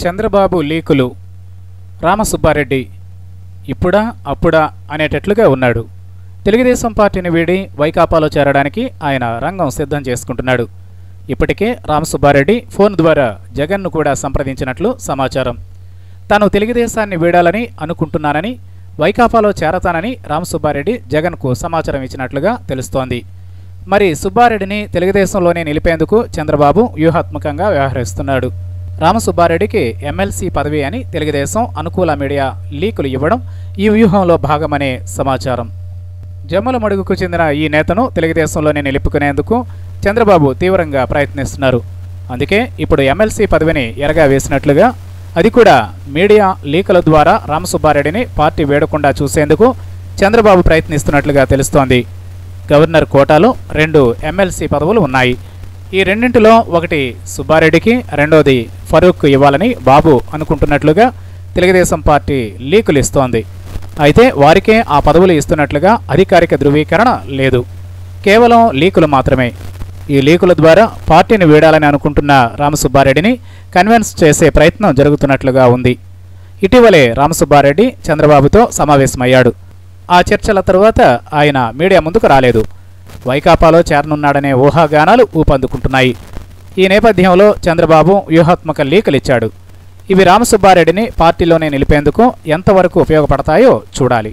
చంద్రబాబు లీకులు. రామసుబ్బారెడ్డి ఇప్పుడా అప్పుడా అనేటట్లుగా ఉన్నాడు. తెలుగుదేశం పార్టీని వీడి వైకాపాలో చేరడానికి ఆయన రంగం సిద్ధం చేసుకుంటున్నాడు. ఇప్పటికే రామసుబ్బారెడ్డి ఫోన్ ద్వారా జగన్ను కూడా సంప్రదించినట్లు సమాచారం. తాను తెలుగుదేశాన్ని వీడాలని అనుకుంటున్నానని, వైకాపాలో చేరతానని రామసుబ్బారెడ్డి జగన్కు సమాచారం ఇచ్చినట్లుగా తెలుస్తోంది. మరి సుబ్బారెడ్డిని తెలుగుదేశంలోనే నిలిపేందుకు చంద్రబాబు వ్యూహాత్మకంగా వ్యవహరిస్తున్నాడు. రామసుబ్బారెడ్డికి ఎమ్మెల్సీ పదవి అని తెలుగుదేశం అనుకూల మీడియా లీకులు ఇవ్వడం ఈ వ్యూహంలో భాగమనే సమాచారం. జమ్మల మడుగుకు చెందిన ఈ నేతను తెలుగుదేశంలోనే నిలుపుకునేందుకు చంద్రబాబు తీవ్రంగా ప్రయత్నిస్తున్నారు. అందుకే ఇప్పుడు ఎమ్మెల్సీ పదవిని ఎరగా వేసినట్లుగా, అది కూడా మీడియా లీకుల ద్వారా రామసుబ్బారెడ్డిని పార్టీ వేడకుండా చూసేందుకు చంద్రబాబు ప్రయత్నిస్తున్నట్లుగా తెలుస్తోంది. గవర్నర్ కోటాలో 2 ఎమ్మెల్సీ పదవులు ఉన్నాయి. ఈ రెండింటిలో ఒకటి సుబ్బారెడ్డికి, రెండోది ఫరూక్ ఇవ్వాలని బాబు అనుకుంటున్నట్లుగా తెలుగుదేశం పార్టీ లీకులు ఇస్తోంది. అయితే వారికే ఆ పదవులు ఇస్తున్నట్లుగా అధికారిక ధృవీకరణ లేదు. కేవలం లీకులు మాత్రమే. ఈ లీకుల ద్వారా పార్టీని వీడాలని అనుకుంటున్న రామసుబ్బారెడ్డిని కన్విన్స్ చేసే ప్రయత్నం జరుగుతున్నట్లుగా ఉంది. ఇటీవలే రామసుబ్బారెడ్డి చంద్రబాబుతో సమావేశమయ్యాడు. ఆ చర్చల తరువాత ఆయన మీడియా ముందుకు రాలేదు. వైకాపాలో చేరనున్నాడనే ఊహాగానాలు ఊపందుకుంటున్నాయి. ఈ నేపథ్యంలో చంద్రబాబు వ్యూహాత్మక లీకులిచ్చాడు. ఇవి రామసుబ్బారెడ్డిని పార్టీలోనే నిలిపేందుకు ఎంతవరకు ఉపయోగపడతాయో చూడాలి.